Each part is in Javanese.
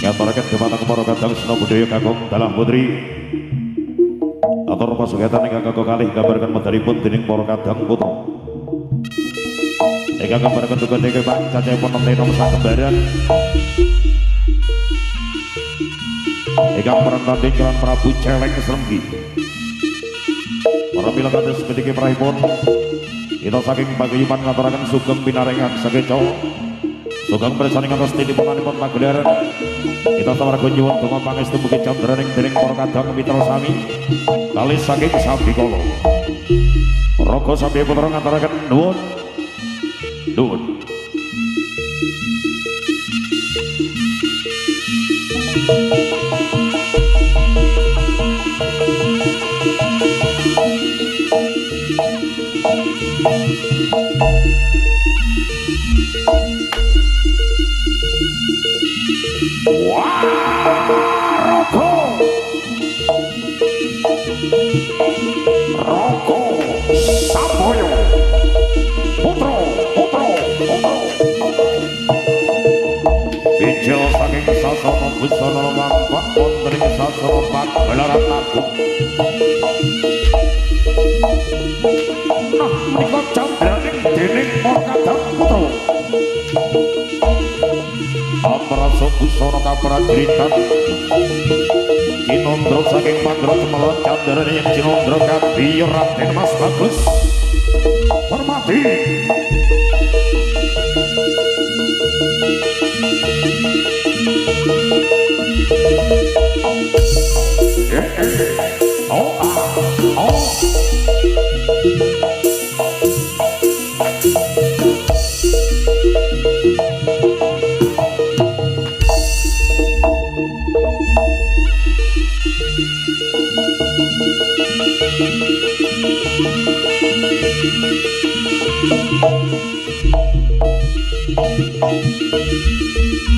Ngaturaken dhumateng para kadang sena budaya kakung dalam putri atur pasugatan ingkang kakung kalih gambarkan medalipun dening para kadang putra ingkang gambarkan duga niki Pak cacahipun enom sak kembaran ingkang perantanding kelan Prabu Celeng Srenggi para mila kados sediki prahipun kita saking paguyuban ngaturaken sugeng pinaringan sakeca sugeng bersani ngantos titipunanipun pagelaran kita sawarga nyuwun donga pangestu mugi candraning dening para kadang mitra sami kalih saking sabikala raga sami putra ngaturaken nuwun nuwun Roko Samboyo Putra Bijil saking sasana busana lampak wonten ing sasana pagelaran agung menika candraning dening para kadang putra amrasa busana kaprajuritan Cinondro saking Pandra Cemelon candraning Cinondro kadya Raden Mas Bagus hormati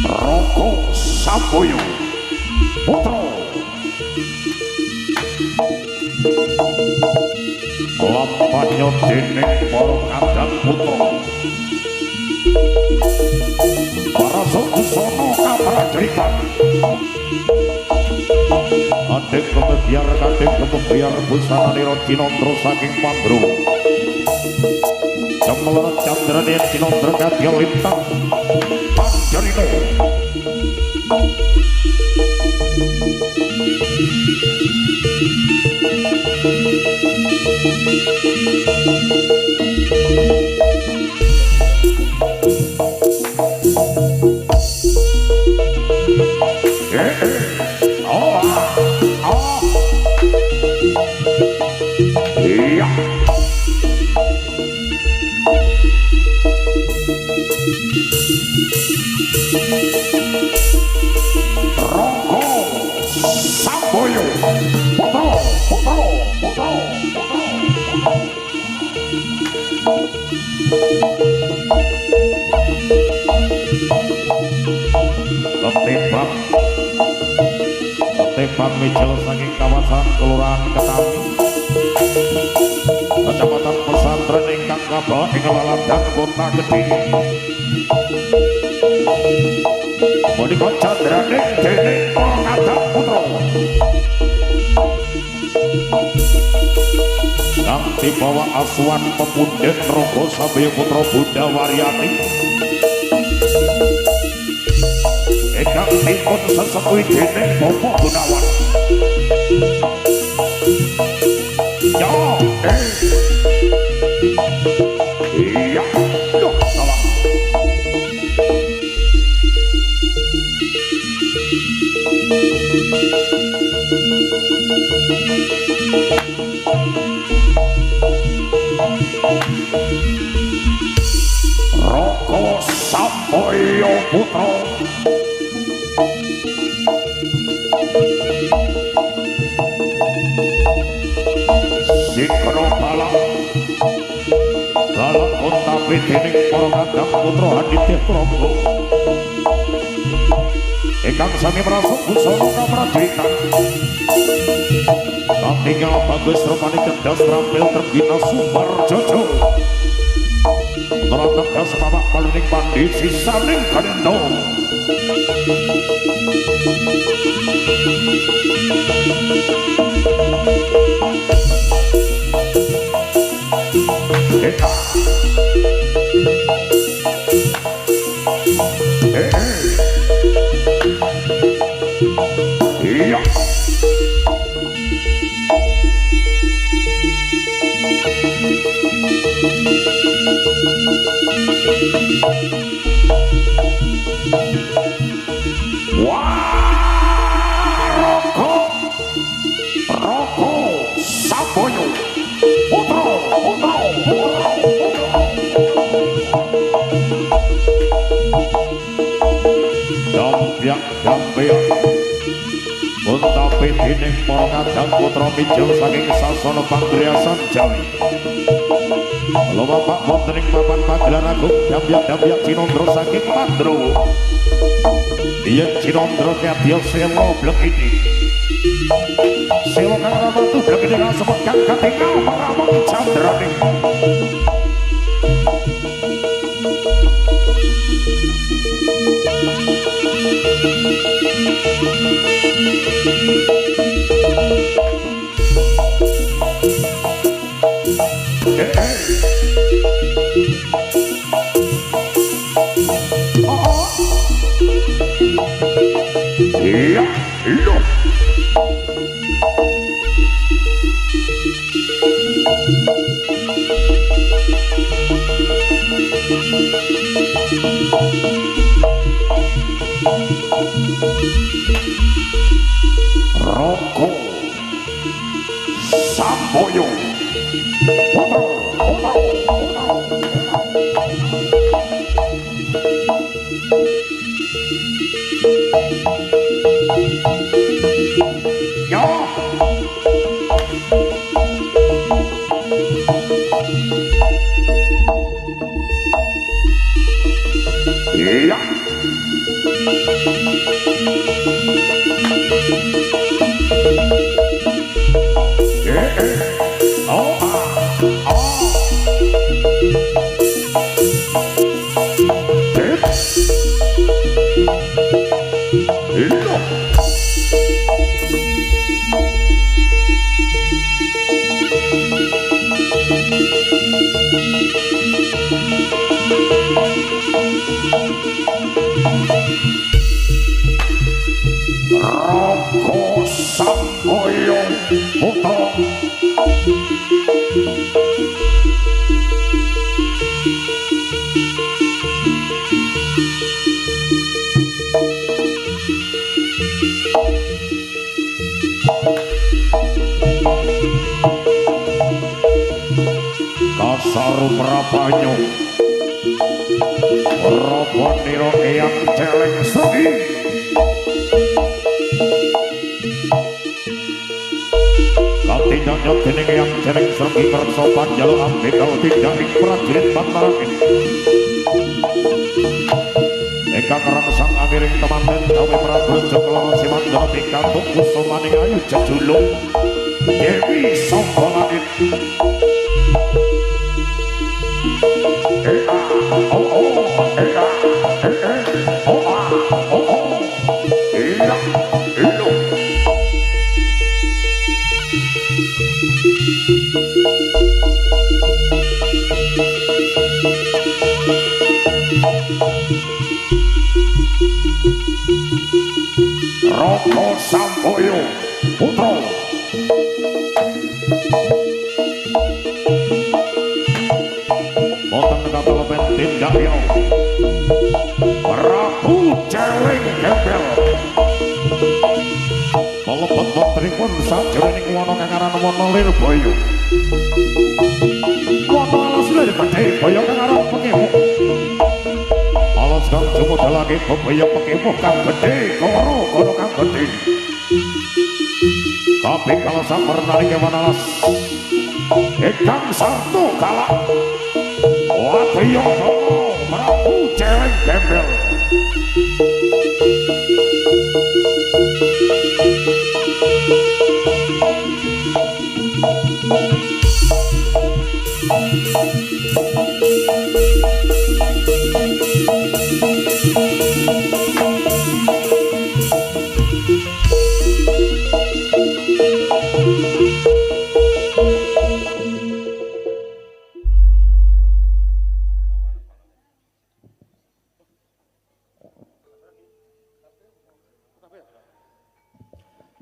Roko Samboyo Putra lampahnya dening para kadang putra para busana kaprajuritan adek kemebiar busana nira Cinondro saking Pandro Cemelon candraning Cinondro kadya lintang Panjarino iya Roko Samboyo Putra ketembak Mijil saking kawasan Kelurahan Ketami Kecamatan Pesantren ingkang kabawa ing laladan Kota Gedhe menika candraning dening para kadang putra kang dibawa asuhan pepundhen Raga Samboyo Putra Bunda Waryati ingkang dipun sesepuhi dening Bapak Gunawan ya iya loh salah Roko Samboyo Putra Sikro balak Utawi dening para kadang putra Aditya Prabu ingkang sami merasuk busana kaprajuritan katingal bagus rupane cerdas trampil terbina sumber jojo merontak das bapak paluning pandit sisaning kanendo iya Roko Saboyo Putra Dampiak Untapi dining para kadang putra mijil saking sasana panggriasan Jawi Lho bapak wonten ing papan pagelaran agung dampiak Cinandra saking Pandhawa yen Cinandra kadya sela blekiti sela kang ramatu blekiti kasebut kang katingal maramung candraning iya loh Roko Samboyo ya iya Roko Samboyo Putra Kasaru Prapanyo Rapanira eyang celeng segi Katindak dening eyang celeng segi kersa panjaluk ambekal tindak ing prajurit Pantarangin Eka kerangsang angiring temanten gawe Prabu Joglo Simandara pikantuk kusumaning ayu jejulung Dewi saka langit Roko Samboyo Putra Boten katelepen tindak yo Prabu Celeng Gembel kalebet wontenipun sajroning wana kang aran Wana Lirboyo Wana alas Lirboyo kang aran Pekewuk alas kang jumudhalake bebaya Pekewuk kang gedhe karo kang gedhe kabeh kalasan wernaning kewan alas ingkang sarta kalak Wadyono Prabu Celeng Gembel.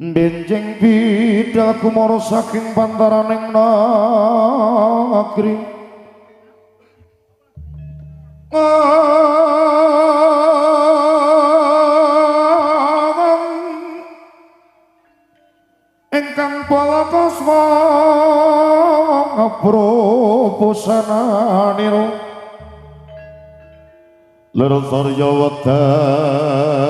Benjing bidal kumara saking pantaraning negeri ingkang palakasma ngaproposananira loro sarya wedalira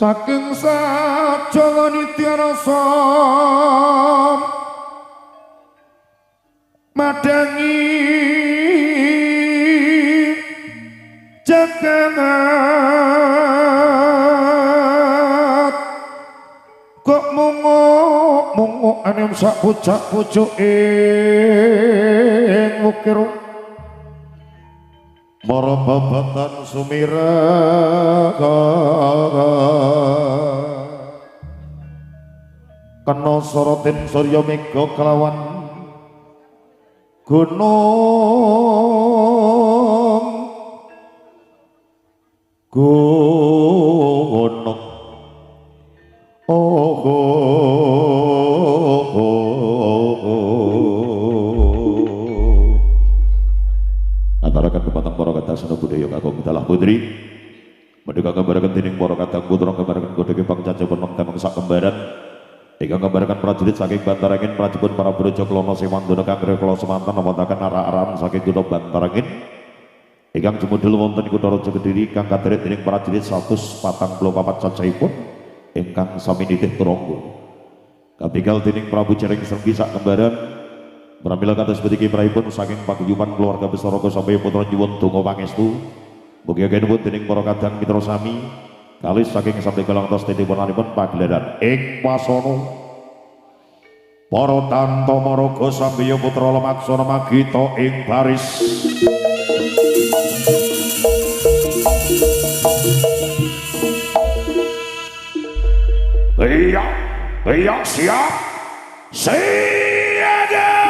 saking sajana nitya rasa madangi jaganat kok munguk anem sak pucak-pucuk ing wukir para babatan sumiraka kena sorotin surya mega kelawan gunung antarakan kepatang para kata seno budaya kakung dalah putri merdeka kembarakan dening para kadang putra kembarakan godhege pangcaca penom temeng sak kembaran ingkang kembarakan prajurit saking Bantarangin prajipun para brojo klono semanduna kangre kula semanten wonten ara-aran saking kutha Bantarangin ingkang jumudhul wonten kutha Raja Kediri kang kadherek dening prajurit 144 cacahipun ingkang sami nitih turangga kapigal dening Prabu Cereng Sergi sak kembaran pramila kados pundi prahipun saking paguyuban keluarga besar Raga sampai putra nyuwun donga pangestu mugi agenipun dening para kadang mitra sami kalis saking sampai galang tos titipunanipun pagelaran ing wasana para tantamaraga sambiya putra lemaksana magita ing baris iya siap siaga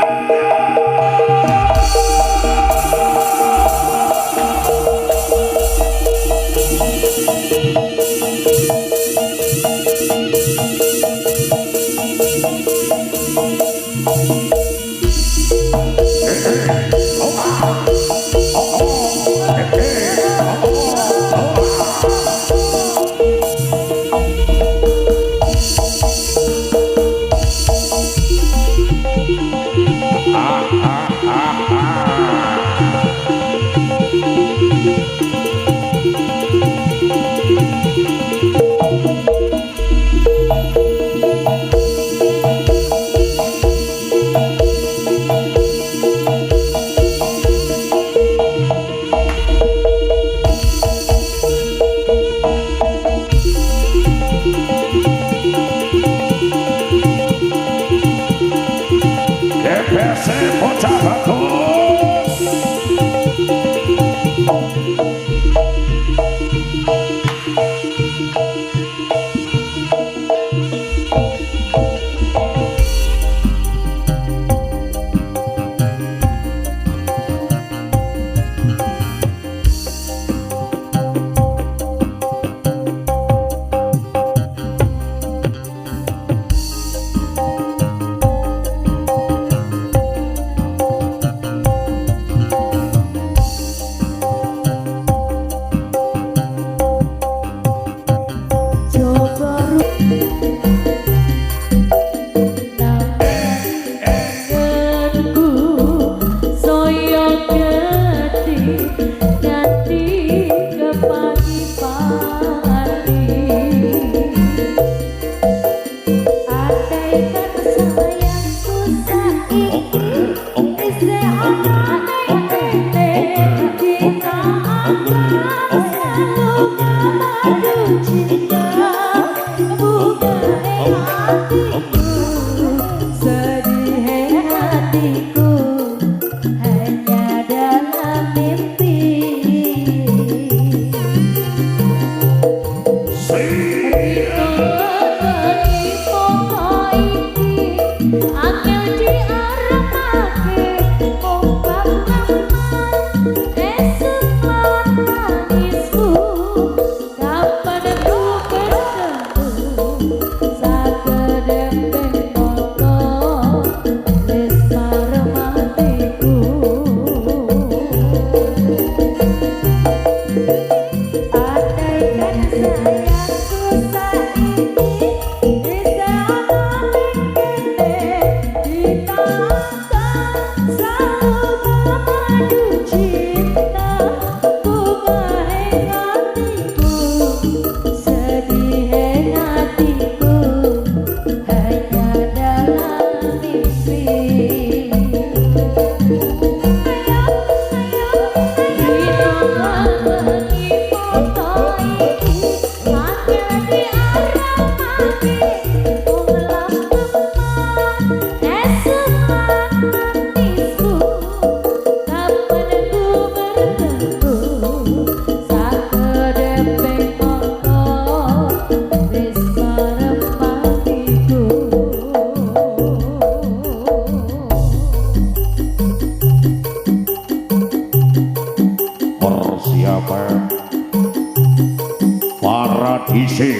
Paradise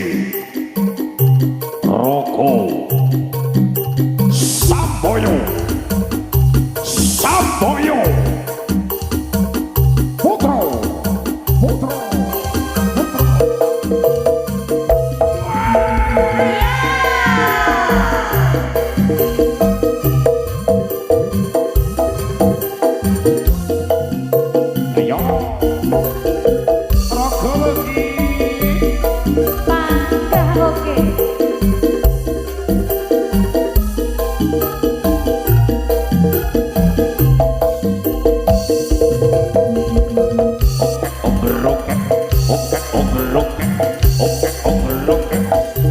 Roko Samboyo Samboyo Putro Putro ayo Roko lagi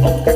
Oke.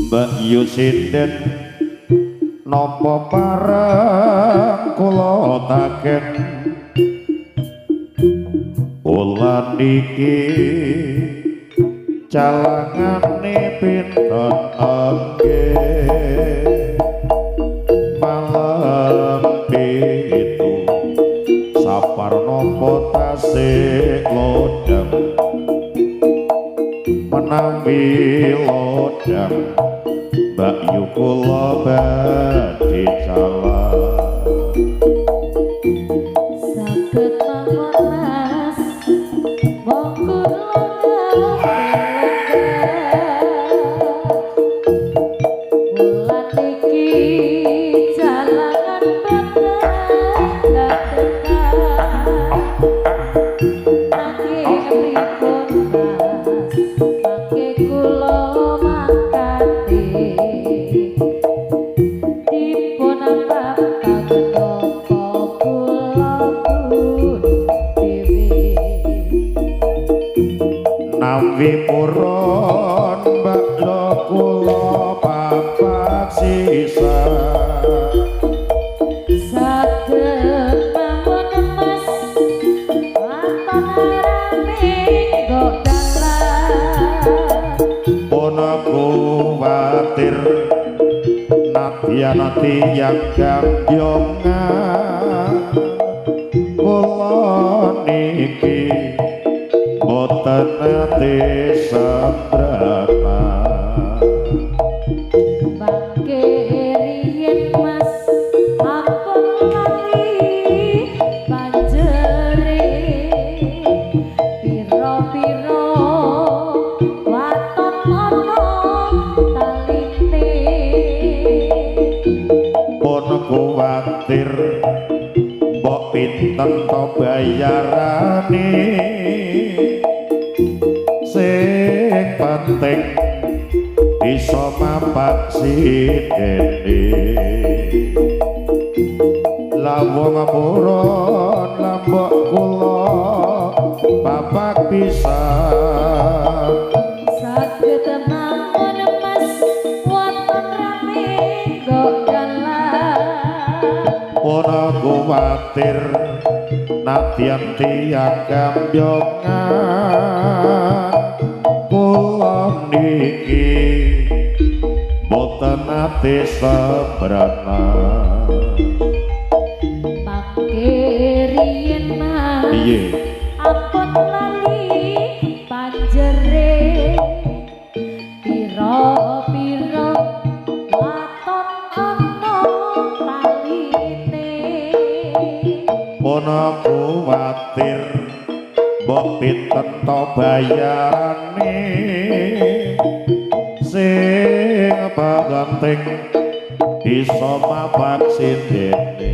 Mbak Yusinden nopo parang kula taken ulan iki calangane pinten nggih tasih lodang menawi lodang Mbak Yu kula badhe calon saged mawon Mas monggo bulan iki jalangan nawi purun Mbak Yo kula papak sisa saged mawon Mas waton rame kok dalan pun kuwatir nadyan tiyang gambyongan kula niki boten ate sambrana bangke riyen Mas ampun lali banjere pira-pira waton ana taline pun kuwatir mbok pinten to bayarane sing penting bisa mapak sidene lawang purun lambok kula papak pisan saged mawon Mas waton rame kok dalan pun kuwatir nadyan tiyang gambyongan kula niki boten ate sabrana bangke riyen Mas piye ampun lali banjere pira-pira waton ana taline pun kuwatir mbok pinten to bayarane sing penting bisa mapak sidene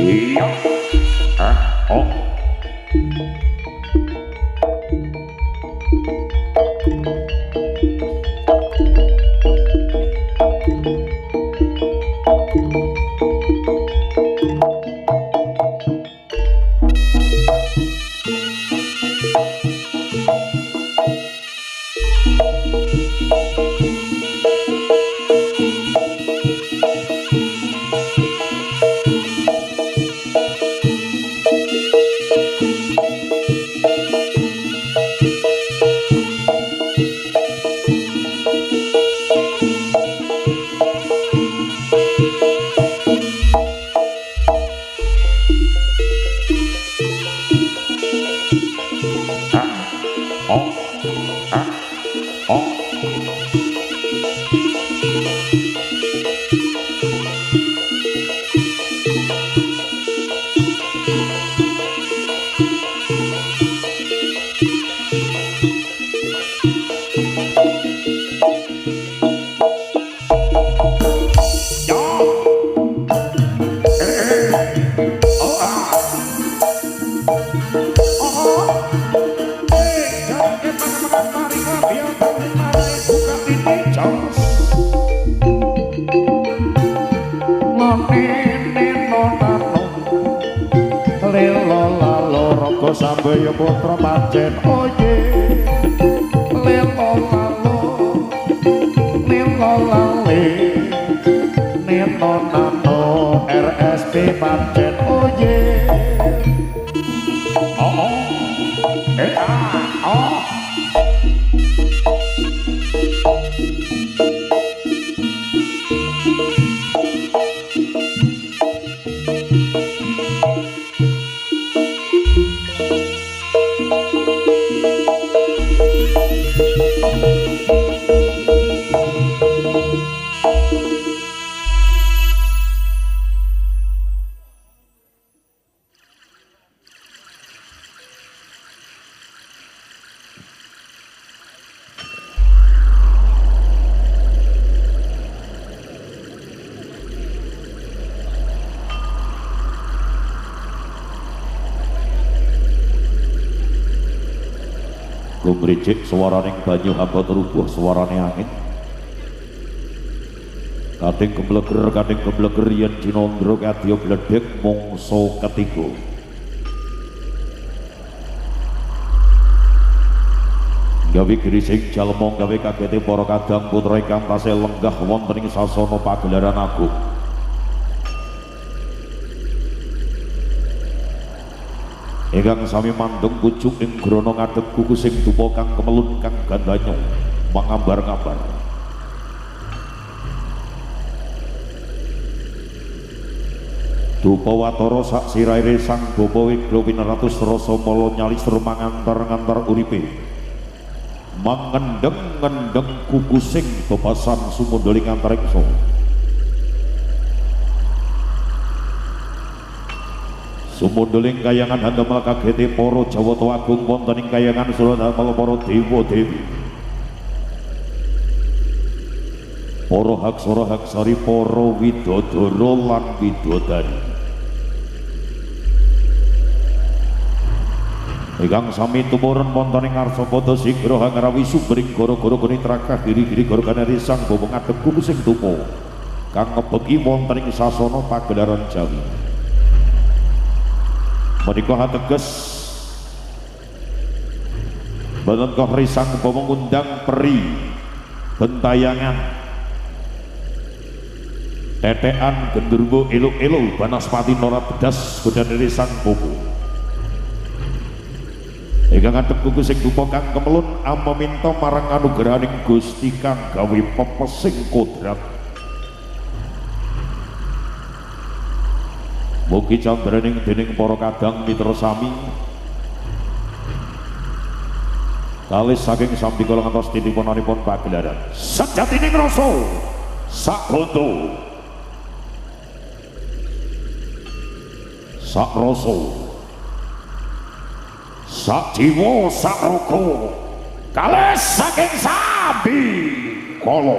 iya oh Sambaya putra pancen oye lelo lalo lelo lale neno nano RSP pancen oye Gumricik swaraning banyu hamba terubuh swarane angin. Kating kebleger yen Cinandra kadya bledhek mangsa ketiga. Gawe grising jalma gawe kagete para kadang putra ingkang tasih lenggah wonten ing sasana pagelaran agung. Ingkang sami mandeng pucuk ing grana ngadeg kuku sing dupa kang kemelun kang gandanya mangambar-ngambar. Dupa watara sak sirahe sang bapa wigla wineratus rasa mala nyalis mangantar-ngantar uripe. Mangendeng-ngendeng kuku sing bebasan sumundaling antariksa. Sumundaling kayangan handamel kagete para Jawata Agung wonten ing kayangan Suradamel para dewa-dewi. Para haksara haksari para widodara lan widodari. Ingkang sami tumurun wonten ing Arsapada sigra hangrawi sumbering gara-gara genitrakah giri-giri gara risang bapa ngadeg kuku sing tupa kang ngebeki wonten ing sasana pagelaran Jawi. Menika hateges boten kok risang bapa ngundang peri bentayangan tetekan gendurwo eluk-eluk banaspati nora bedas godane risang bapa. Ingkang ngadeg kuku sing dupa kang kemelun amaminta marang anugrahaning Gusti kang gawe pepesing kodrat. Mugi candraning dening para kadang mitra sami kalis saking sampikala ngantos titipunanipun pagelaran sejatining rasa sak bondo sak rasa sak jiwa sak raga kalis saking sambi kala.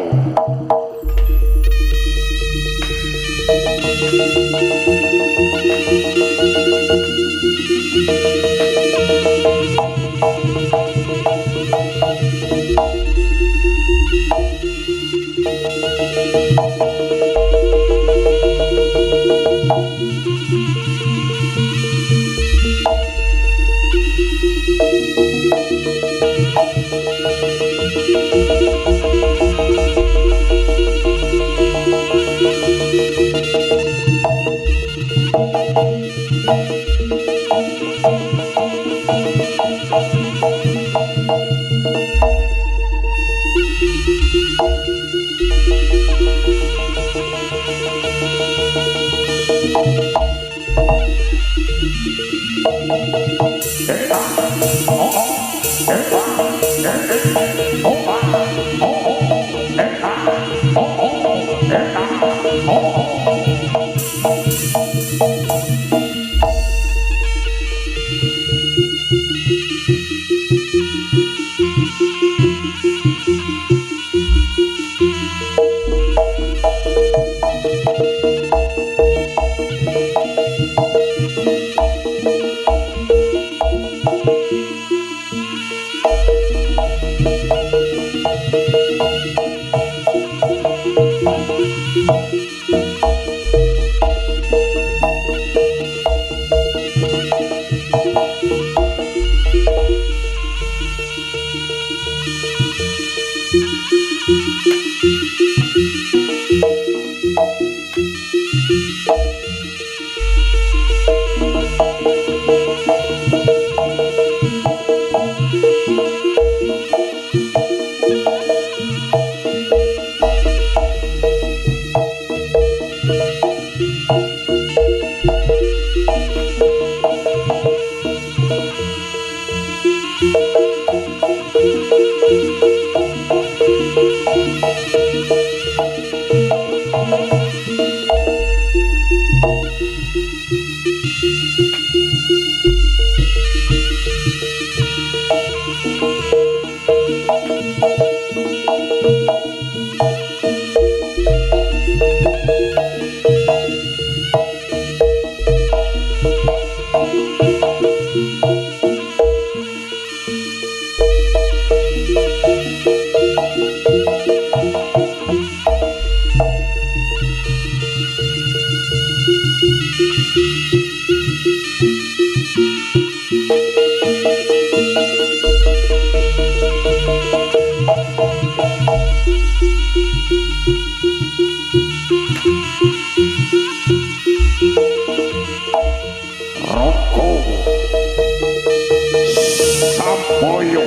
Sampoyo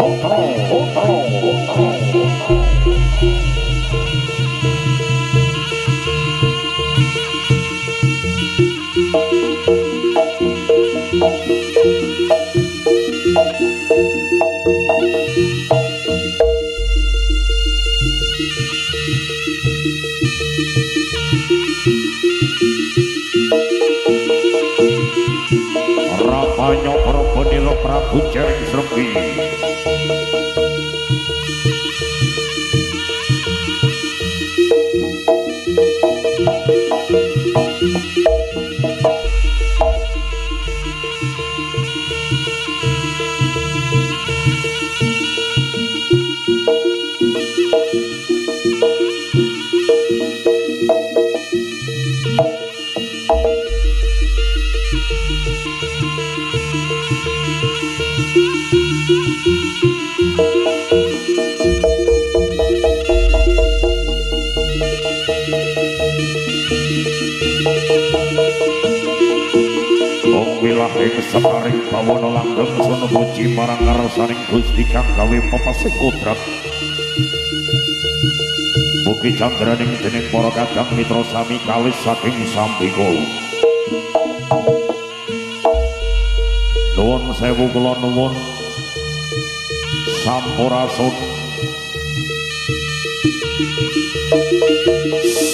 Otro Rapanya Prabanira Prabu Jaring Srembi ing separing bawana langgeng sono puji marang ngarsaning Gusti kang gawe pepasih kodrat mugi candraning dening para kadang mitra sami kalis saking sambika nuwun sewu kula nuwun sampurasun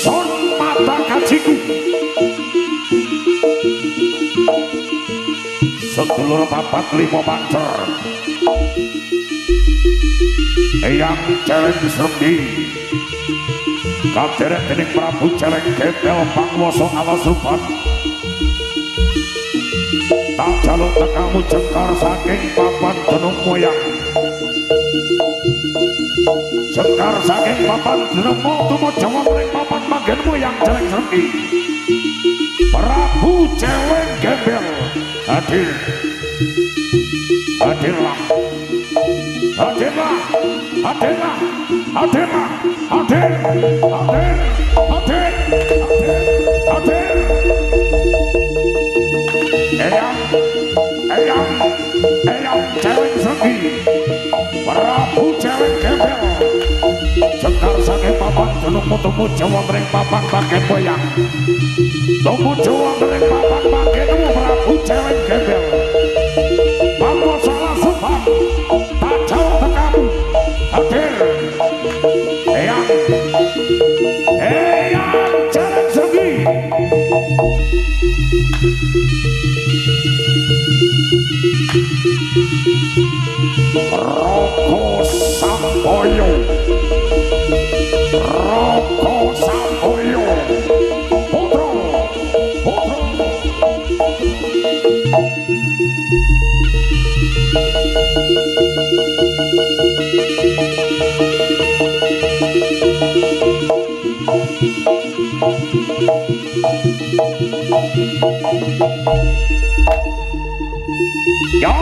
son mata kaciku sedulur papat lima pancer Eyang Jaring Srembi kadherek dening Prabu Jaring Gembel Pangwasa Alasuban tak jaluk tekamu jengkar saking papan Gunung Moyang jengkar saking papan Gunung tumuju ing papan Manggen Moyang Jaring Srembi Prabu Jaring Gembel hadirlah Eyang Jaring Srembi Prabu Jaring Gembel jengkar saking papan Gunung tumuju wonten ing papan Manggen Moyang tumuju wonten ing papan Manggen Prabu Jaring Gembel Pangwasa Alasuban tak jauh tekamu hadir Eyang Jaring Srembi Roko Sampoyo Putro ya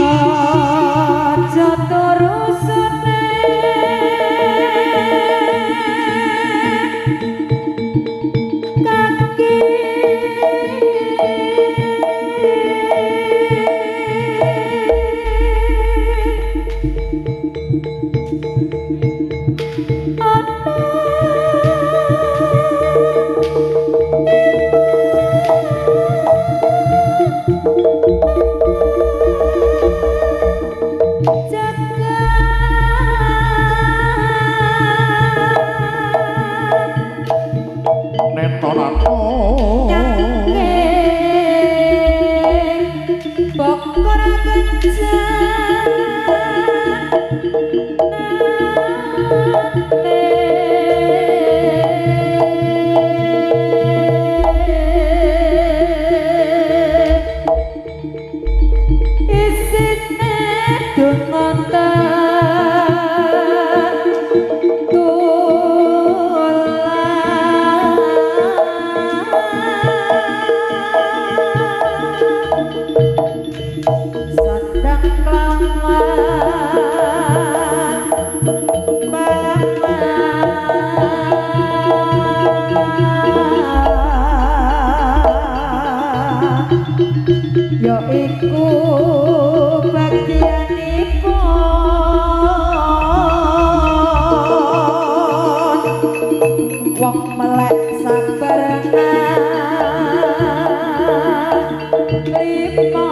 aja terusane kaki isine dungan yaiku bagianipun wong melek sabarengan lima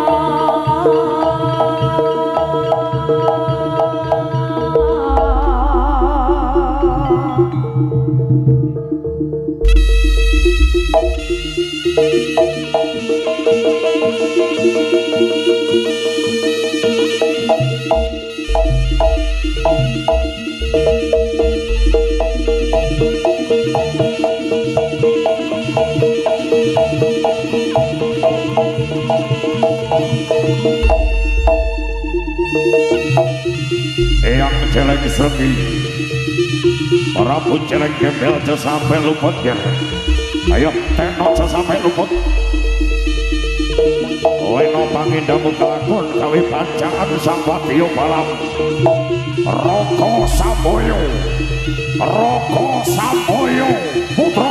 yang jelek sepi para jelek gembel aja sampai luput ya ayo tenok aja sampai luput weno pangindamu kelakon kawi pancaan sang patio balam Roko Samboyo putro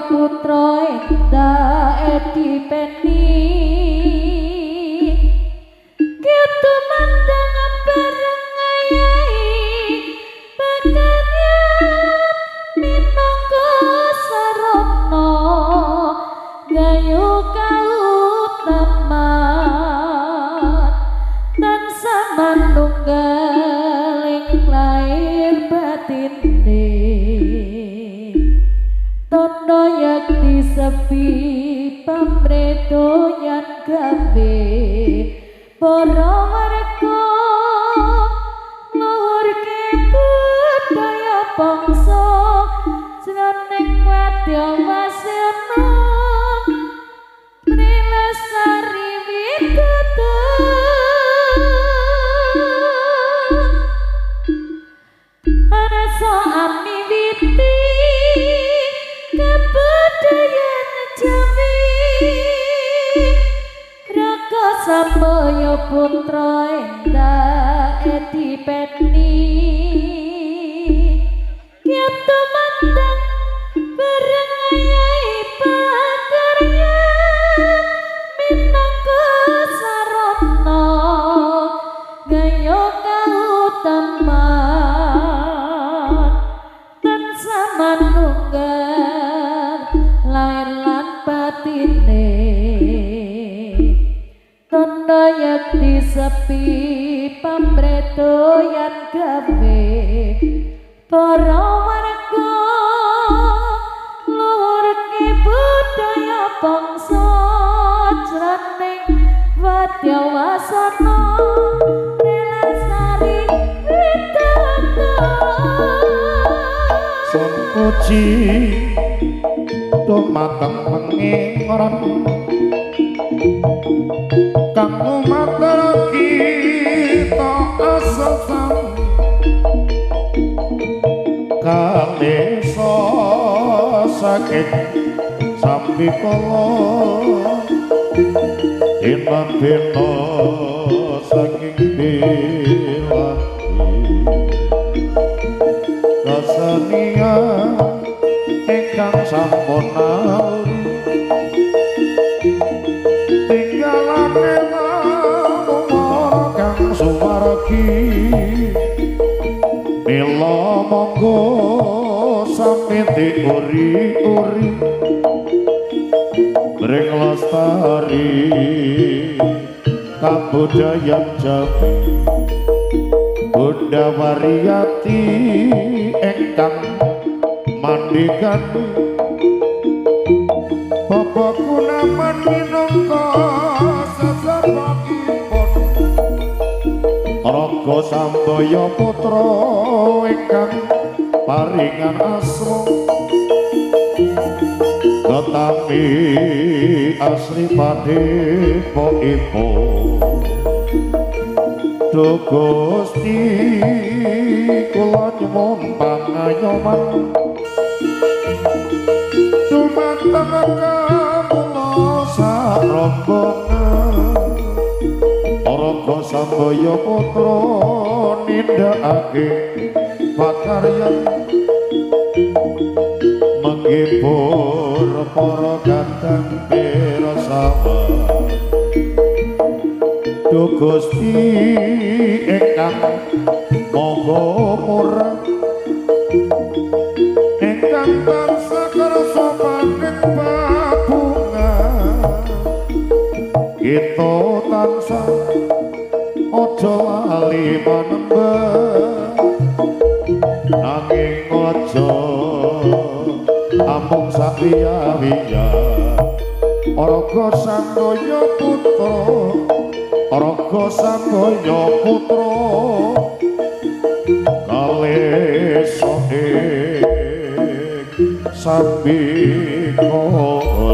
putra endah edipeni gitu mandang bareng ayai baganyan minangka sarana gayo kautaman tansah manunggaling lair batine tondo yakti sepi pamredo yang gawe para warga ngluhurke budaya bangsa jroning wadya wasana mrilesari widodo arasa amiwiti kebudayaan Jawi Raka Samboyo putra endah edipeni gitu mandang bareng ayai pakaryan minangka sarana gaya kautaman tansah manunggal lair lan batine tondo yakti sepi pamredo yang gawe para warga ngluhurke budaya bangsa jroning wadya wasana relasari widodo sun puji dumateng pengingoran kang umater kita asal kalesa saking sambi kala dina-dina saking bilahi kesenian ingkang sampun nauri tinggalane namung kang suwargi mila monggo sampe diuri-uri ring lestari kabudayan Jawi Bunda Wariyati ingkang mandikan Bapak Kunaman minangka sesebakipun Raga Sambaya putra ingkang paringan asma tetapi asli padepoipo Duh Gusti kula nyuwun pangayoman dumateng kawula sak rombongan Raga Sambaya putra nindakake pakaryan menghibur para gandang pirasawa Duh Gusti ingkang maha murah ingkang tansah kersa paning babungan kita tansah aja lali manembah nanging aja amung sawiya-wiya Raga Sambaya putra Raga Sambaya putra kalesa ing sambi kala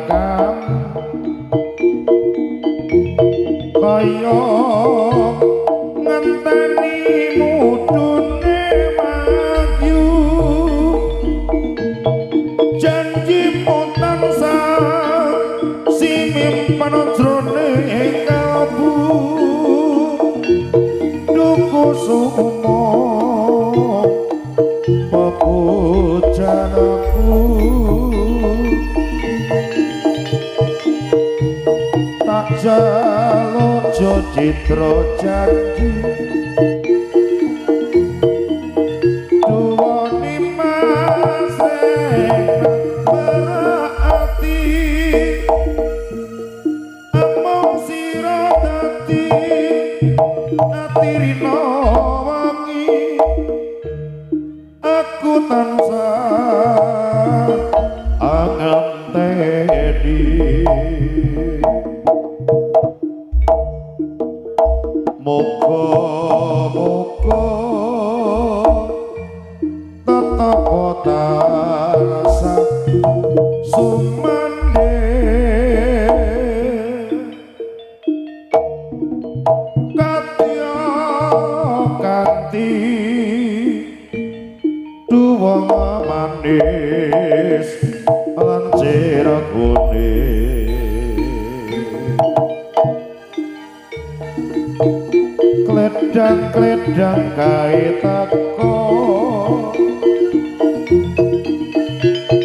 kakang kaya ngenteni mudune maju janji tansah simimpen jroning kalbu duku sumo pepujanaku tak jaluk citra janji duwani maseng berarti among sira dadi atirina wangi aku tansah anganteni moga-moga tetep tarasa sumande katya kanthi duwa manis lan ciragune kledang-kledang kae teko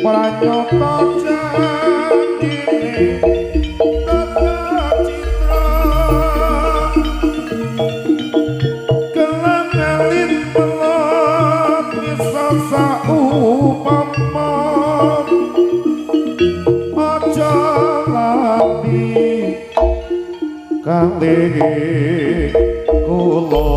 pranyata janjine tetep citra kelang alit pelot bisa saupama aja lali kalih kula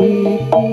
Iki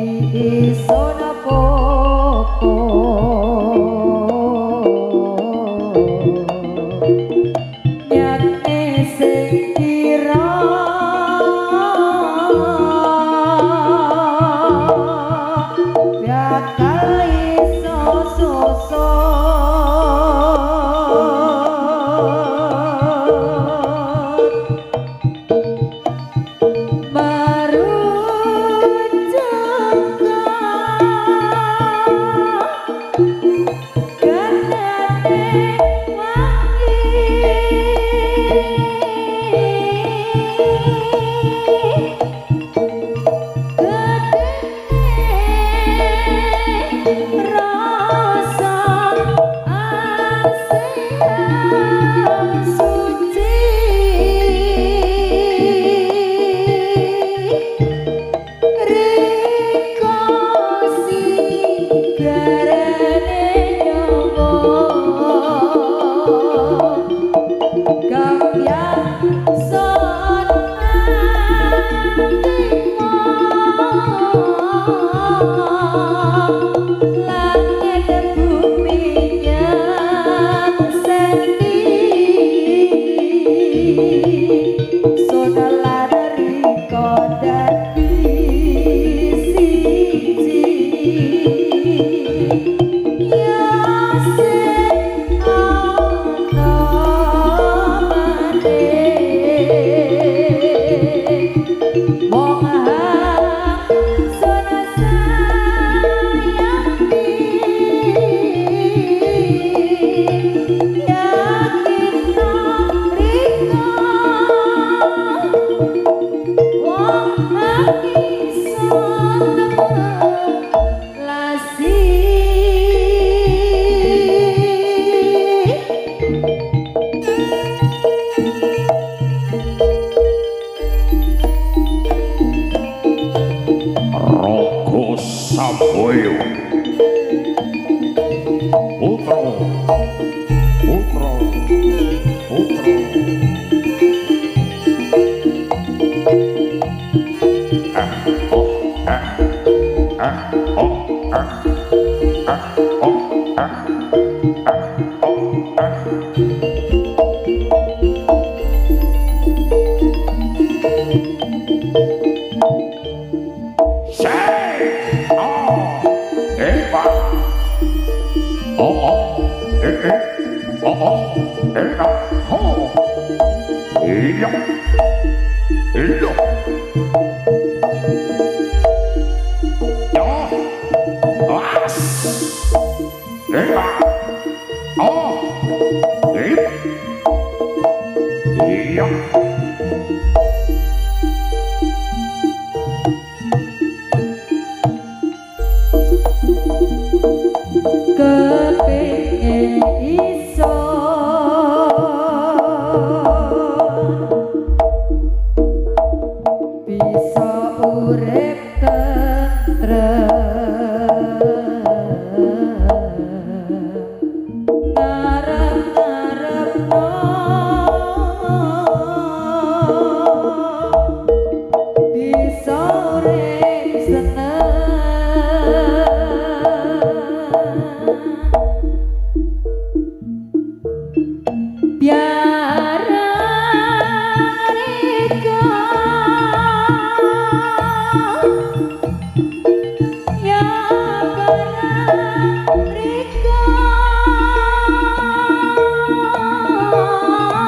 iso napa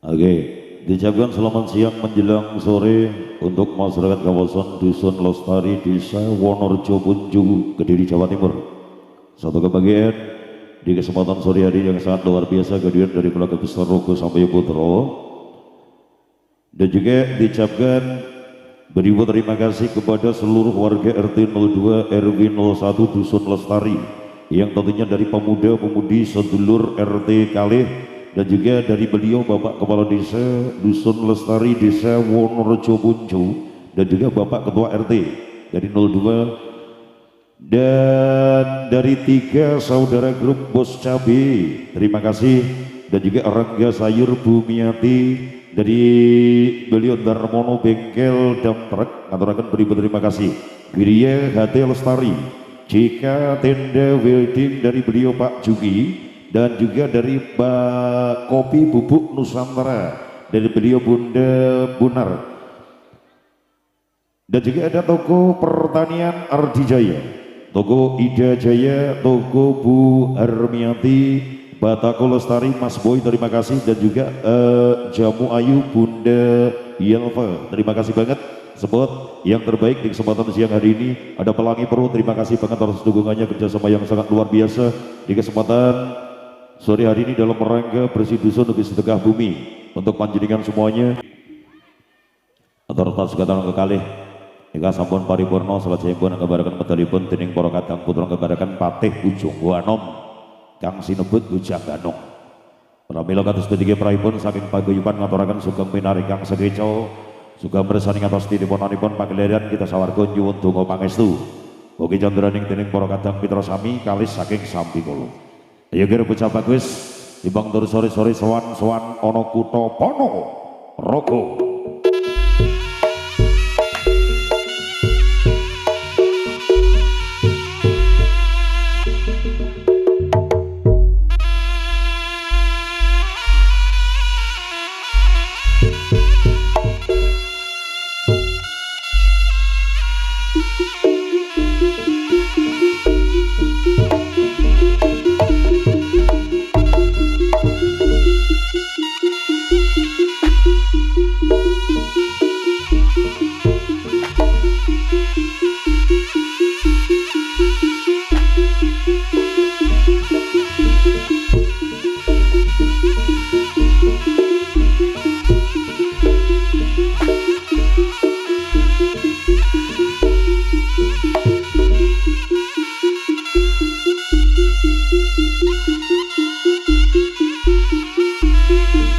Oke, diucapkan selamat siang menjelang sore untuk masyarakat kawasan Dusun Lestari, Desa Wonorejo Bunju, Kediri, Jawa Timur. Satu kebahagiaan di kesempatan sore hari yang sangat luar biasa kehadiran dari keluarga besar Rogo Sampai Putro. Dan juga diucapkan beribu terima kasih kepada seluruh warga RT 02 RW 01 Dusun Lestari yang tentunya dari pemuda-pemudi sedulur RT Kalih, dan juga dari beliau Bapak Kepala Desa Dusun Lestari Desa Wonorejo Bunju, dan juga Bapak Ketua RT dari 02, dan dari 3 saudara grup Bos Cabe, terima kasih. Dan juga Rangga Sayur Bumiati dari beliau Darmono Bengkel Dam Truk, ngaturaken beribu terima kasih. Wirya HT Lestari, JK Tenda Welding dari beliau Pak Jugi, dan juga dari Kopi Bubuk Nusantara dari beliau Bunda Bunar, dan juga ada toko pertanian Ardijaya, toko Ida Jaya, toko Bu Harmiati, Batako Lestari Mas Boy terima kasih, dan juga Jamu Ayu Bunda Yelva terima kasih banget. Sebut yang terbaik di kesempatan siang hari ini ada Pelangi Pro, terima kasih banget atas dukungannya, kerjasama yang sangat luar biasa di kesempatan sore hari ini dalam rangka bersih dusun lebih sedekah bumi untuk panjenengan semuanya. Atur tas katakan kekalih ika sampun paripurna salajengipun kabaraken medalipun dening para kadang putra kabaraken Patih Ujung Wanom kang sinebut Bujang Ganong. Pramila kados bedhike prahipun saking paguyuban ngaturaken sugeng pinaring kang sekeca, sugeng bersani atas titipunanipun pagelaran kita sawarga nyuwun donga pangestu. Ugi candraning dening para kadang pitra sami kalis saking Sampikala. Ayo kira bocah bagus timbang tur sore-sore sowan-sowan ana kutha Ponorogo.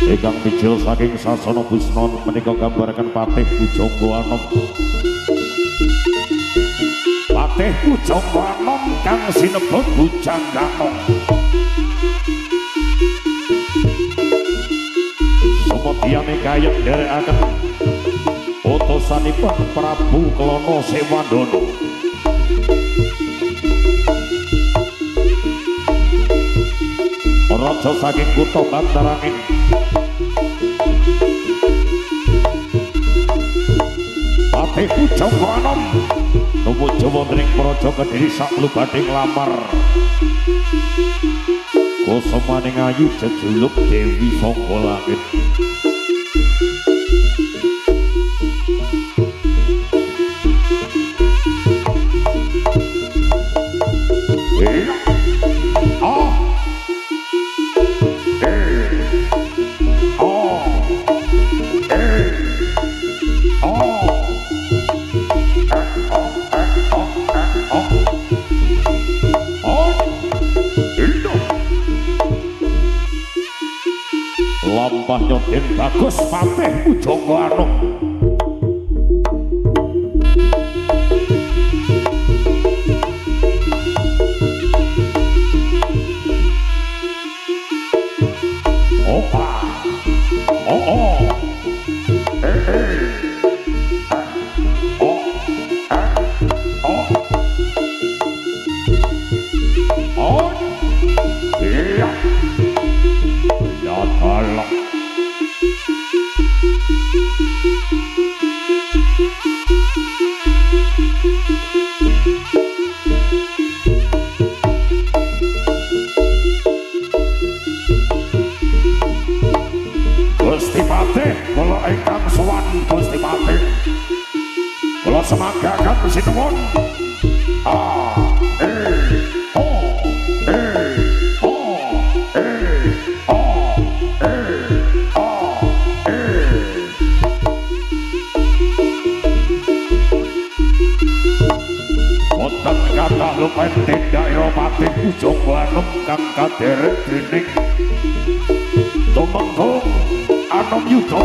Ingkang mijil saking sasana Busna menika gambaraken Patih Ujung Wanom. Patih Ujung Wanom kang sinebut Bujang Ganong. Yane kayek derekaken utusanipun Prabu Klono Sewandana. Raja saking kutha Bantarangin Patih Pujangga Anom tumuju wonten ing Praja Kediri saklebetning lamar Kusemaning ayu jejuluk Dewi Sangga Langit. Lampah nyoden bagus Patih Pujangga Anom. Opa, oh, iya, ya tolong. Gusti Patih, kula ingkang sowan Gusti Patih, kula semagaken sinuwun. Wonten kathah lumanten daerah Patih Pujangga Anom kang kaderek dening Tumenggung Anom Yuda.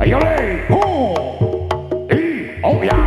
Ayo le, oh ya,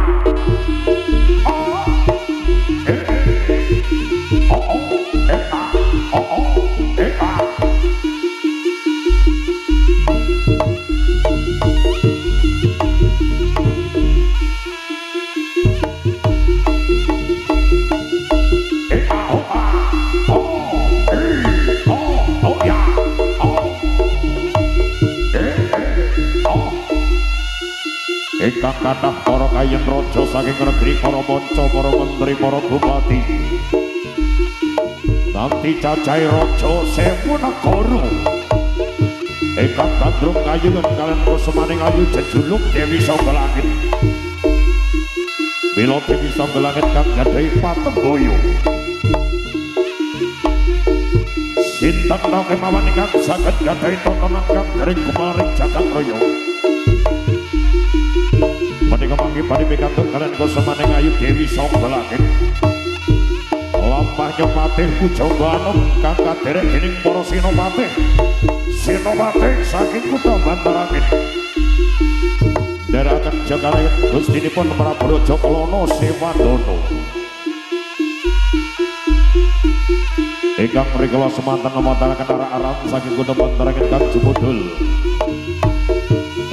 ingkang kathah para kayen raja saking negeri para manca para menteri para bupati nanti cacahe raja sewu negara ingkang gandrung kayungan kalian kusemaning ayu jejuluk Dewi Sangga Langit. Bila Dewi Sangga Langit kang gadhahi patemboyo sinten ta kemawon ingkang saged gadhahi tontonan kang dereng gumaring jagat raya. Menika mangke badhe pikantuk kalian kusemaning ayu Dewi Sangga Langit. Lampahnya Patih Pujangga Anom kang kaderek dening para senopati saking kutha Bantarangin. Derekaken jagalengit gustinipun Prabu Raja Klono Sewandana. Ingkang rikala semanten ngamantaraken arah-arah saking kutha Bantarangin kang jumudul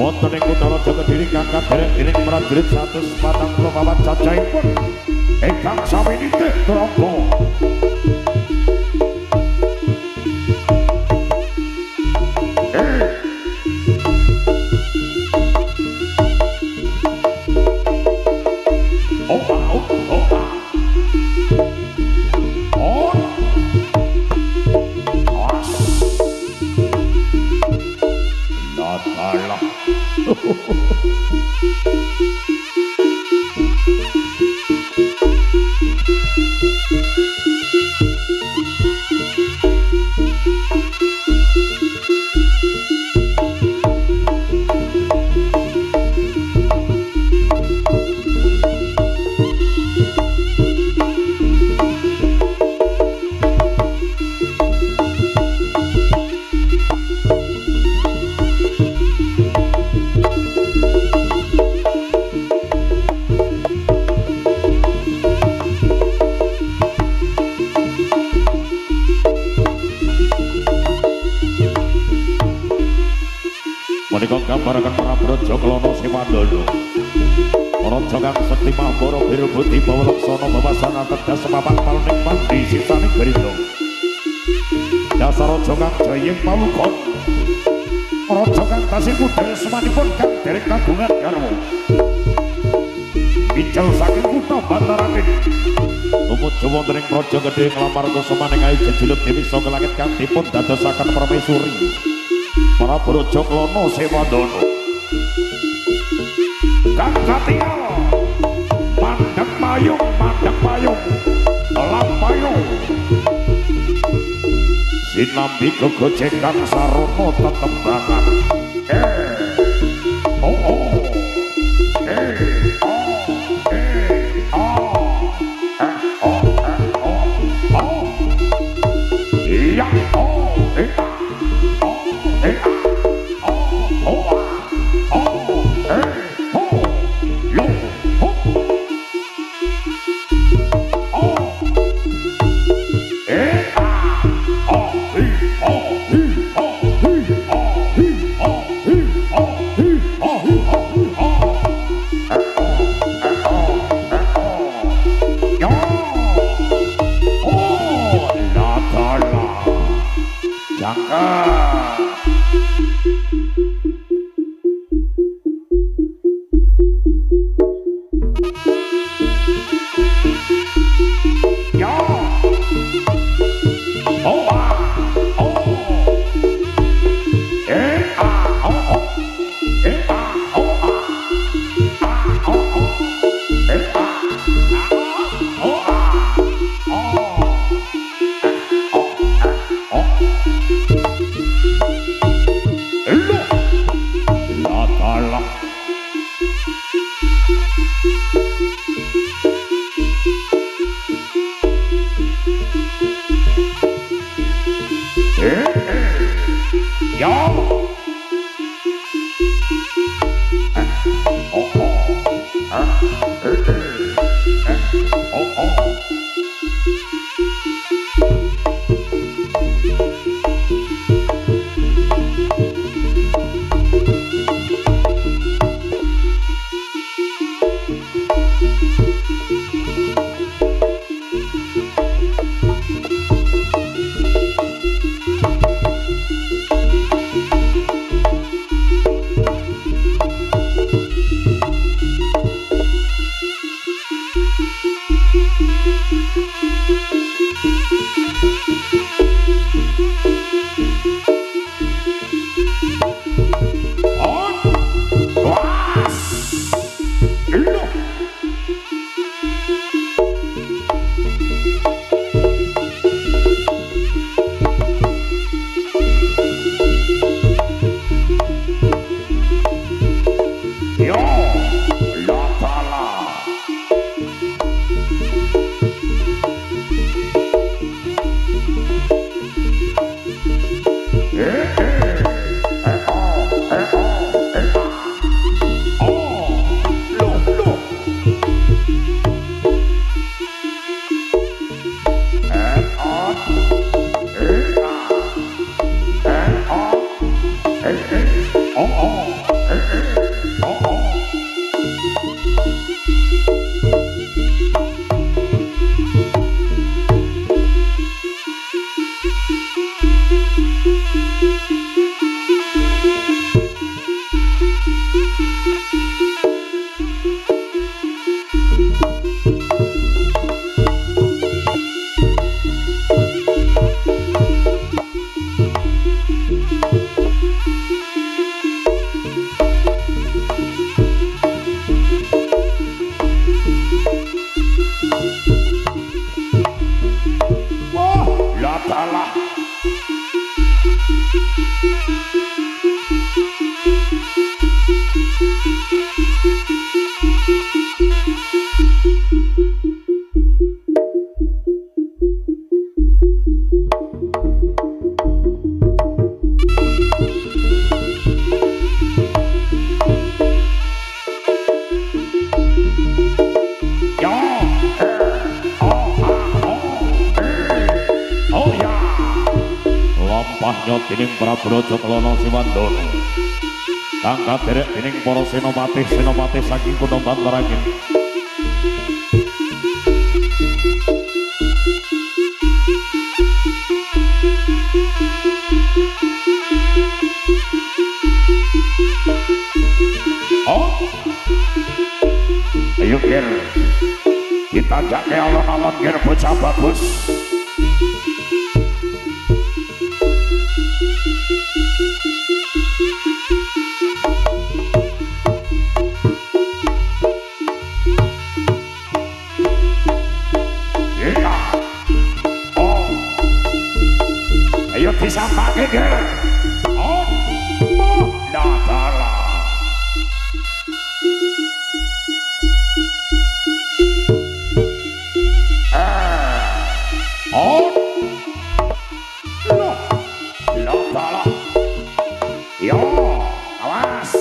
wonten ing kutha Raja Kediri kangkat dereng prajurit 144 cacahipun ingkang sami nitih trangga. Menika gambaraken Prabraja Kelana Sewandana. Raja kang sekti Mahbara Birabudi Bawalaksana Babasana tegas sepapak palning pandi sisane Grinda. Dasar raja kang jayeng pamukon. Raja kang tasih budaya semanipun kang dereng kagungan garwa. Bijal saking kutha Bantaran. Tumuju wonten ing Praja Gedhe nglamar kusumane kae jejuluk Dewi Saka Langit kang dipun dadosaken permaisuri. Prabraja Kelana Sewandana. Kang Satya mandheg payung lampayung sinambi gegojekan sarana tetembangan wahya dening Prabu Raja Kelana Siwandono kang kaderek dening para senopati saking kutha Bantarangin. Oh, ayo Ger, kita jake alon-alon Ger bocah bagus. Iya, oh, ayo disampake Ger. Oh, datala. Oh, lo tala, yo, awas,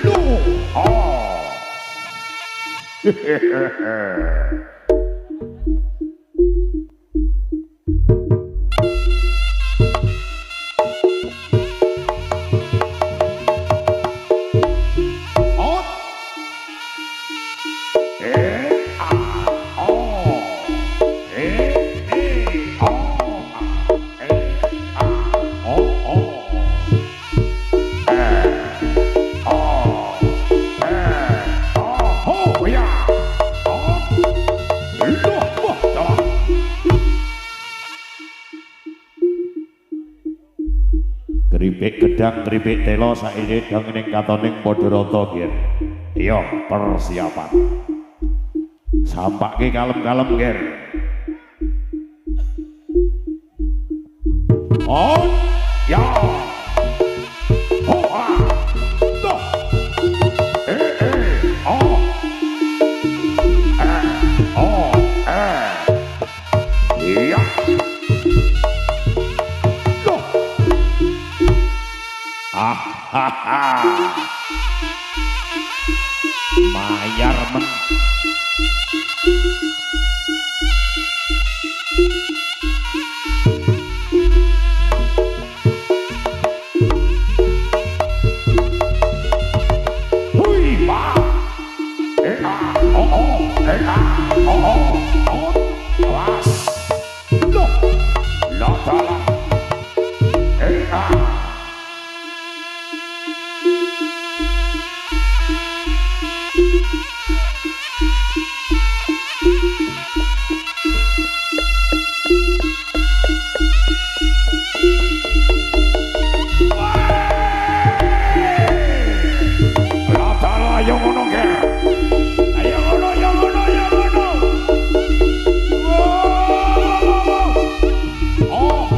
lo, oh, Keripik gedang keripik telo saiki dang ning katoning padha rata Ger. yo persiapan, Sampake kalem-kalem Ger. on, ya, oh, ah, loh, oh, oh, iya, loh, Hahaha. Mayar men. hui, ba, oh, awas, loh, lo tala, ayo ngono Ger, ayo ngono, oh,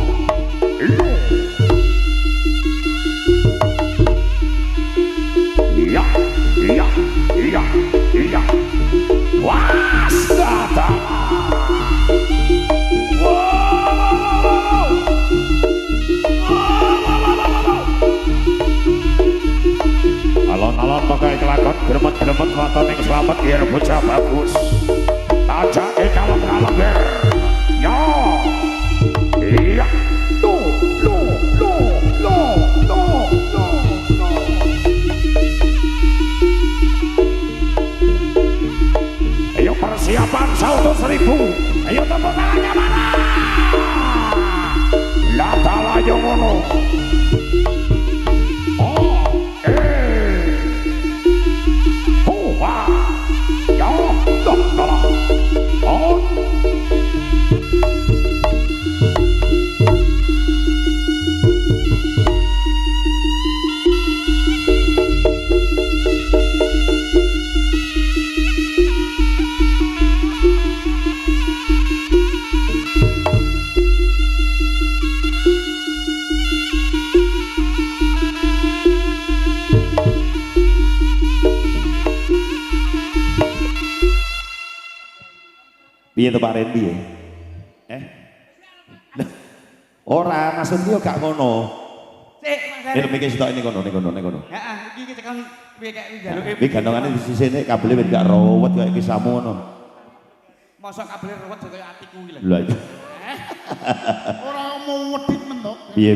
iya, was, datang, wow, alon-alon pakai kelakon gremet-gremet wonten selamat Ger bocah bagus. Tajake kalem-kalem Ger. Yo. Iya. Lo. Ayo persiapan 100.000. Ayo tepuk tangannya mana? Latala yo ngono. Piye to Pak Rendi? Ora, maksudnya gak ngono. Mas Ari. mikir sitok ini kono. Heeh, iki cekang piye kek iki jaluke. Iki gandongane di sisine kabele wis gak rawat kayak kisamu ngono. Mosok kabel ruwet kaya atiku iki lho. Lha iya. Ora mau wedhit mentok. Piye?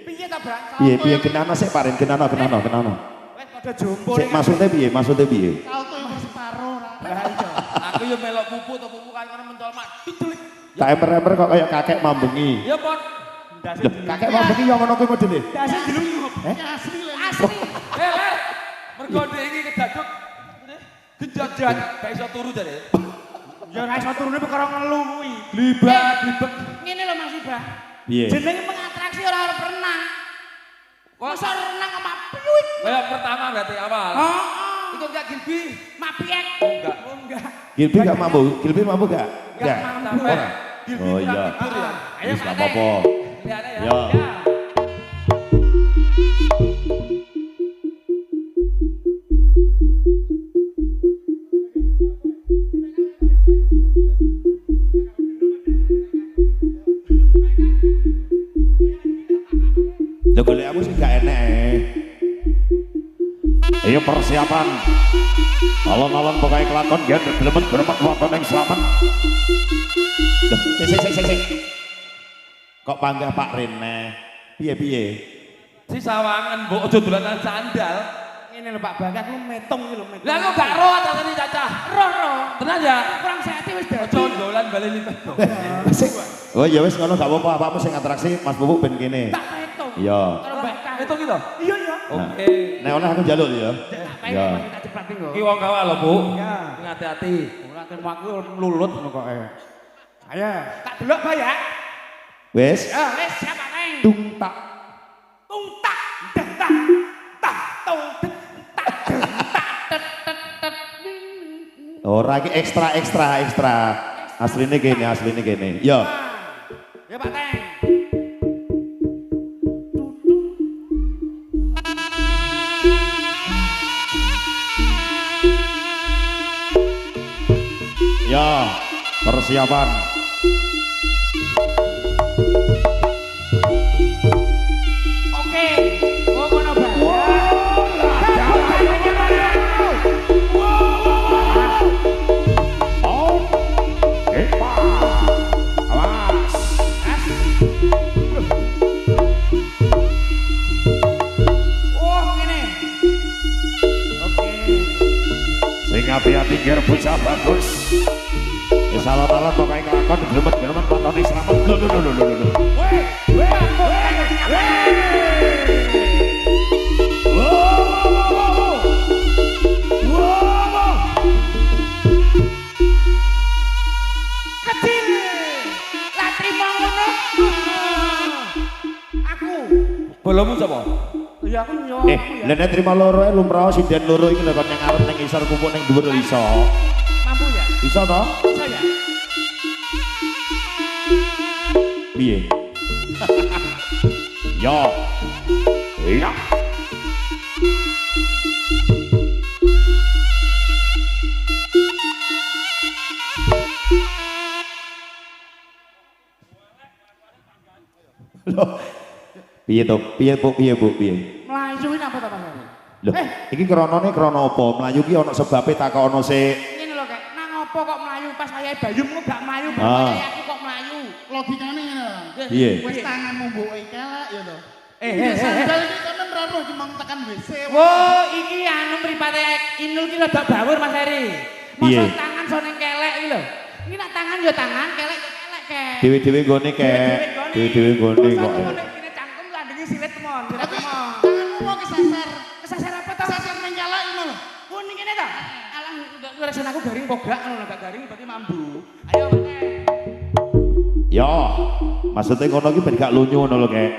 Piye ta, Bang? Piye kenana sik paring kenana. Wes padha jompo. Sik maksudnya piye? Salto yang separo ora. Lah iya. Aku yo melok pupu to pupu kan kono mentol mak. Dudulik. Tak emper-emper kok kayak kakek mambengi. Ya pon. Loh, kakek mambengi yo ngono kuwi modele. Dase dilunyu. Asli lho. Asli. Mergo dhek iki kedaduk genjot-genjot gak iso turu jare. Ya ora iso turune perkara ngelu kuwi. Blibak. Ngene lho Mas Ibah. Piye? Jenenge mengatraksi ora arep renang. Masa renang sama piwik. Kayak pertama berarti awal. Itu enggak Gilbi. Mapiek. Enggak. Oh enggak. Gilbi gak mampu? Gilbi mampu gak? Enggak mampu. Ora. Gilbi Oh kurang iya. tidur ya. Ayo Wis gak Pak Teh. apa-apa. Lihat ya. Ya. Lho golek aku sih gak enek. Ayo persiapan. Alon-alon pokoknya kelakon gen gremet waton yang selamat. Loh, sik. Kok panggah Pak Rene? Piye? Si sawangan mbok aja dolanan sandal. Ngene lho Pak Bangga aku metung iki lho metung. Lah aku gak roh tadi cacah. Roh. Tenan ya. Kurang sehat wis Aja dadi. dolan bali lipat. Oh ya wis ngono gak apa-apa, apa sing atraksi Mas Bubuk ben kene. Tak metung. Iya. Karo bakal. Itu gitu. Iya. Oke. Nek oleh aku njaluk ya. Tak Ya. pengen tak cepat engko. Ki wong kawal lho, Bu. Ya. Hati-hati. Ora terima aku lulut ngono kok. Ayo, tak delok Pak ya. Wis. Ya wis siap Pak Teng. Tung tak. Tung tak tung tak tak tung tak tet tet tet. Ora iki ekstra. Asline kene. Yo. Ya Pak Teng. Ya, persiapan. Oke. Oh ngono Bang. Awas. Oh ngene. Oke. Sing hati-hati biar bocah bagus. Wis alon-alon pokoke kelakon gremet watone selamat. Lho. Kecil. Lah trimo ngono. Aku. Bolomu sapa? Ya aku nyuwun aku ya. Lha nek trimo loro lumrah sinden loro iki lho kon ning ngarep ning isor kupuk ning dhuwur iso. Mampu ya? Iso to? Bisa ya? Piye? Yo. Iya. Loh. Piye Bu? Melayu ini apa Pak Mas? Loh, iki kronone krono apa? Melayu ki ana sebabe takono sik. Ngene lho Kak, nang apa kok melayu pas saya Bayu mu gak melayu, Ah. bapak aku kok melayu. Logikane ngene lho. Piye? Wis tanganmu mbuke kelek ya to. Eh. Sandal iki sampean ora roh cuma tekan WC. Oh, iki anu mripate Inul ki rada bawur Mas Heri. Piye? Masa tangan sone kelek iki lho. Iki nak tangan ya tangan, kelek ya kelek kek. Dewe-dewe nggone kek. Dewe-dewe nggone kok. Ini cangkem landenge silet temon, silet temon. Tanganmu mau kesasar. Kesasar apa to? Kesasar ning kelek ngono lho. Oh, ning kene to? Alah, ngeresan aku garing kogak ngono gak garing berarti mambu. Ayo, Pak. Yo, maksudnya ngono ki ben gak lunyu ngono lho kek.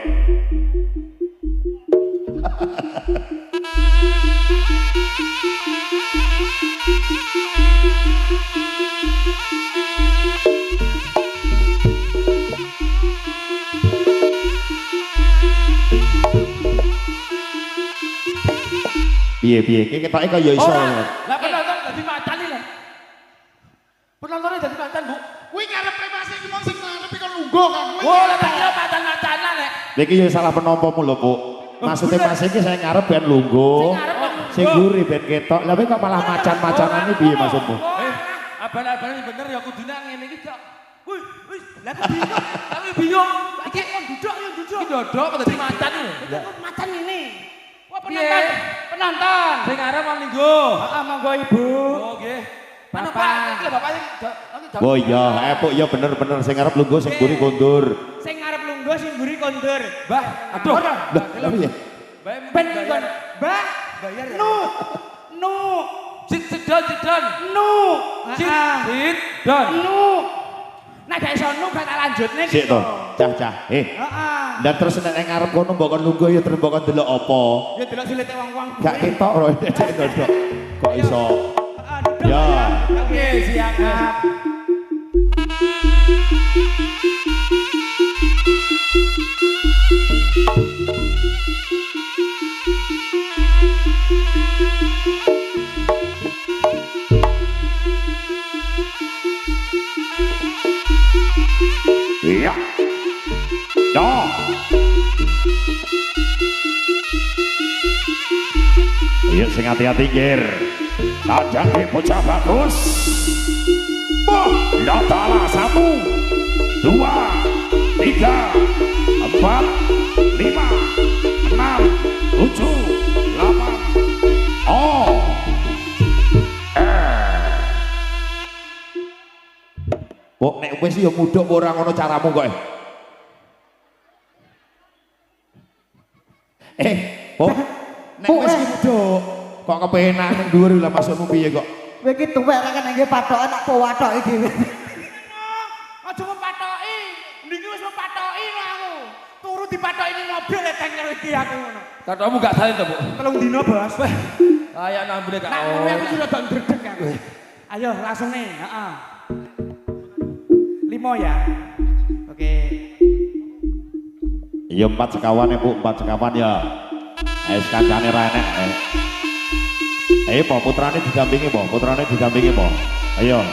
Piye ki ketoke kaya iso. Lah penonton dadi macan iki lho. Penontonnya dadi macan, Bu. Kuwi karepe Mas iki mong sing ngarepe kon lungguh kan. Oh, lah tak kira macan-macanan lek. Iki yo salah penampamu lho, Bu. Maksudnya Mas iki saya ngarep ben lungguh. Sing guri ben ketok. Lah kok malah macan-macanane piye maksudmu? Abang-abang bener ya kudune ngene iki kok. Wih, lah bingung. Tapi bingung. Iki yang duduk. Iki dodok kok dadi macan iki. Macan ini. Wah penonton. Sing arep mau linggo. Heeh, monggo Ibu. Oh nggih. Bapak, iki bapak Oh iya, epuk ya bener-bener sing ngarep lungguh sing guri kondur. Sing ngarep lungguh sing guri kondur. Mbah, aduh. Lah piye? Ben kon. Mbah, bayar. Nu. Sidon. Nu. Sidon. Nu. Nek gak iso nu gak tak lanjutne iki. Sik to, cah-cah. Heeh. Lah terus nek ngarep kono mbok kon lungguh ya terus mbok kon delok apa? Ya delok silite wong-wong. Gak ketok lho cek dodok. Kok iso? Ya. Oke, siap. Iya. Dah. Iya sing hati-hati gir. Tajam di bocah bagus. Wah, datala 1, 2, 3, 4, 5, 6, 7, 8. Oh. Kok nek wis ya mudhuk ora ngono caramu kok. Oh, nek wis ki mudhuk kok kepenak ning dhuwur lha maksudmu piye kok? Kowe iki tuwek lek nang patokan tak powatoki dhewe. Aja mempatoki. Niki wis mempatoki lho aku. Turu dipatoki ning mobil eteng karo iki aku ngono. Katokmu gak salin to, Bu? 3 dino, Bos. Kayak nambune gak. Nak ngono aku sudah tak ndredeg aku. Ayo langsung nih, heeh. 5 ya. Oke. Iya 4 sekawan ya Bu, 4 sekawan ya. Kancane ra enek. Ayo po putrane didampingi po, Ayo.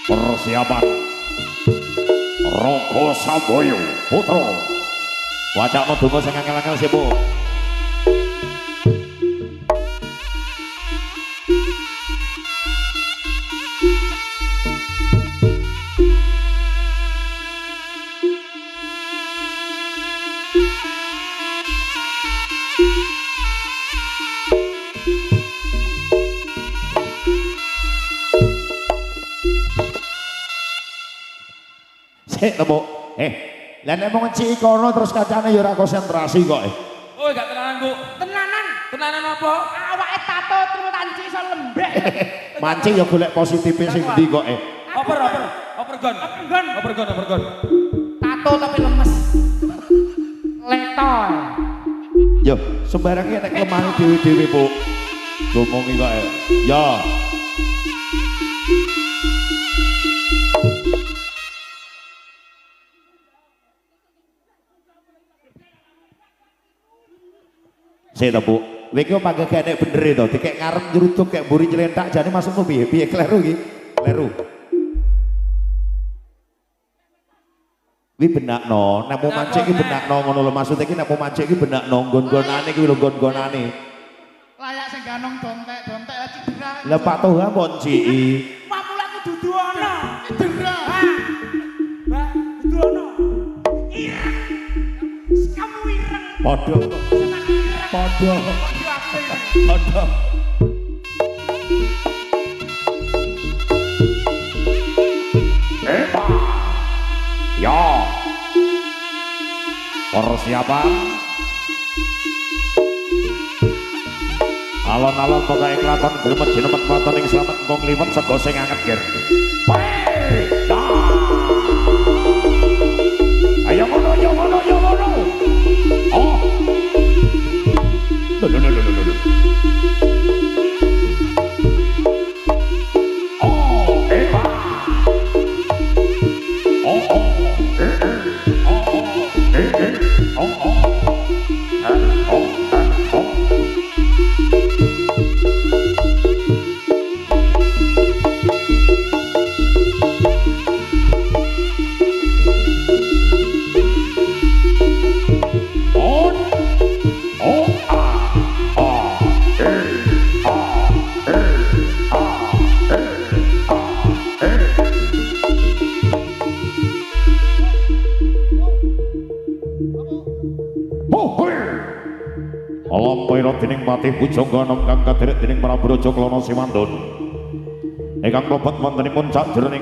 Persiapan. Roko Samboyo Putra. Wacana donga sing angel-angel sih Bu. Bu. Lah nek mung ciki kono terus kacane ya ora konsentrasi kok. Oh, gak tenanan, Bu. Tenanan apa? Awake tato terus tanci iso lembek. Mancing ya golek positifnya sing ndi kok. Opergon. Tato tapi lemes. Letoy. Yo, sembarangnya nek lemane dhewe-dhewe, Bu. Ngomongi kok. Ya. Saya tahu Bu, wiki panggil kayak nek bener itu, kayak ngarep nyeruduk kayak buri jelentak, jadi masukmu piye kleru gitu, kleru. Wi benak no, nek mau mancing ki benak no, ngono lho maksudnya ki nek mau mancing ki benak no, gon-gonane ki lho gon-gonane. Layak sing ganong dontek lah cedera. Lah Pak Toha mon ciki. Mamulaku dudu ana, cedera. Mbak, dudu ana. Ireng. Kamu ireng. Podo. Ya. Persiapan. Alon-alon pokoke kelakon gremet-gremet wonten ing slamet kong liwet sego sing anget ger. Ayo ngono. Oh. Loh. Oh, Eva. Alampira dening Patih Pujangga nom kang kaderek dening Prabu Raja Klana Simandun. Ingkang mlebet wontenipun sajroning